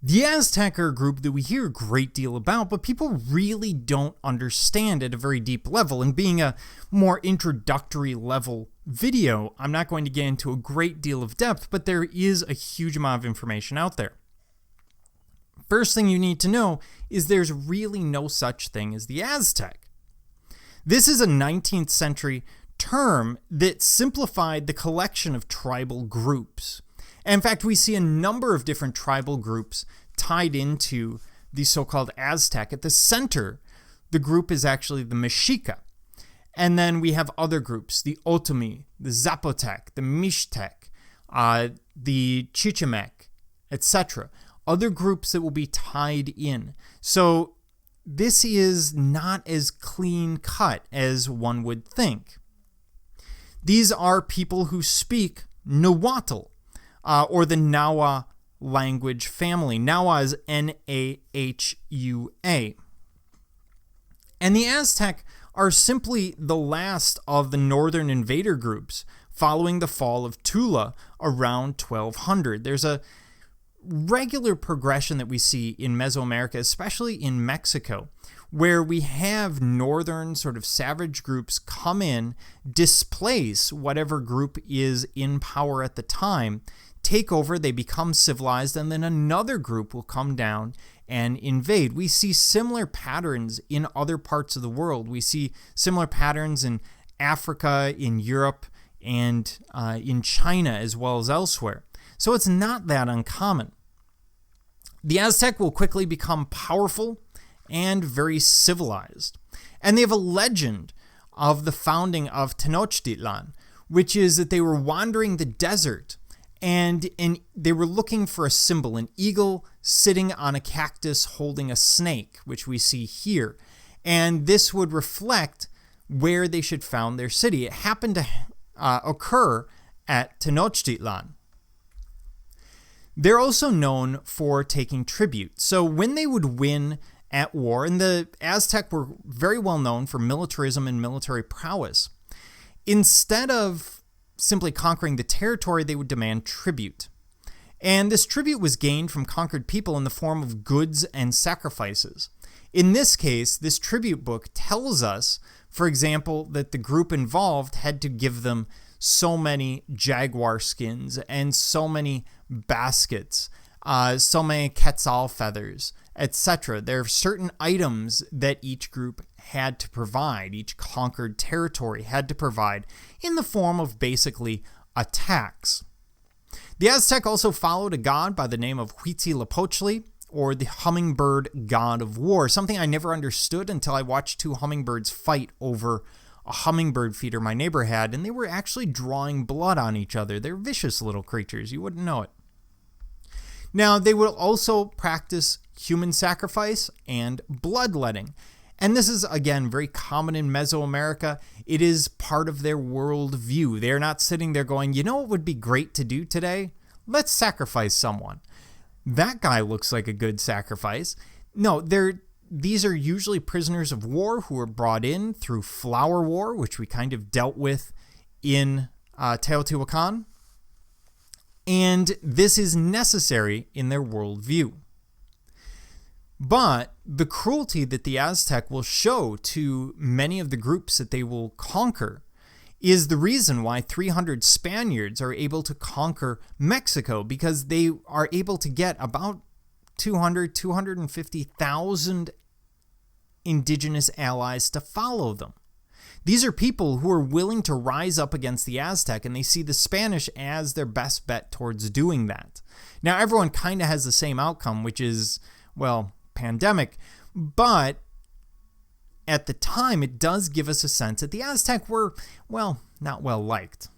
The Aztec are a group that we hear a great deal about, but people really don't understand at a very deep level. And being a more introductory level video, I'm not going to get into a great deal of depth, but there is a huge amount of information out there. First thing you need to know is there's really no such thing as the Aztec. This is a 19th century term that simplified the collection of tribal groups. And in fact, we see a number of different tribal groups tied into the so-called Aztec. At the center, the group is actually the Mexica. And then we have other groups, the Otomi, the Zapotec, the Mixtec, the Chichimec, etc. Other groups that will be tied in. So this is not as clean cut as one would think. These are people who speak Nahuatl, or the Nahua language family. Nahua is Nahua. And the Aztec are simply the last of the northern invader groups following the fall of Tula around 1200. There's a regular progression that we see in Mesoamerica, especially in Mexico, where we have northern sort of savage groups come in, displace whatever group is in power at the time, take over, they become civilized, and then another group will come down and invade. We see similar patterns in other parts of the world. We see similar patterns in Africa, in Europe, and in China as well as elsewhere. So it's not that uncommon. The Aztec will quickly become powerful and very civilized. And they have a legend of the founding of Tenochtitlan, which is that they were wandering the desert and they were looking for a symbol, an eagle sitting on a cactus holding a snake, which we see here. And this would reflect where they should found their city. It happened to occur at Tenochtitlan. They're also known for taking tribute. So when they would win at war, and the Aztec were very well known for militarism and military prowess, instead of simply conquering the territory, they would demand tribute. And this tribute was gained from conquered people in the form of goods and sacrifices. In this case, this tribute book tells us, for example, that the group involved had to give them so many jaguar skins and so many baskets, so many quetzal feathers, etc. There are certain items that each group had to provide, each conquered territory had to provide in the form of basically a tax. The Aztec also followed a god by the name of Huitzilopochtli, or the hummingbird god of war, something I never understood until I watched two hummingbirds fight over a hummingbird feeder my neighbor had, and they were actually drawing blood on each other. They're vicious little creatures, you wouldn't know it. Now, they will also practice human sacrifice and bloodletting. And this is, again, very common in Mesoamerica. It is part of their worldview. They're not sitting there going, you know what would be great to do today? Let's sacrifice someone. That guy looks like a good sacrifice. No, these are usually prisoners of war who are brought in through Flower War, which we kind of dealt with in Teotihuacan. And this is necessary in their worldview. But the cruelty that the Aztec will show to many of the groups that they will conquer is the reason why 300 Spaniards are able to conquer Mexico, because they are able to get about 250,000 indigenous allies to follow them. These are people who are willing to rise up against the Aztec, and they see the Spanish as their best bet towards doing that. Now, everyone kind of has the same outcome, which is, well, pandemic, but at the time, it does give us a sense that the Aztec were, well, not well liked.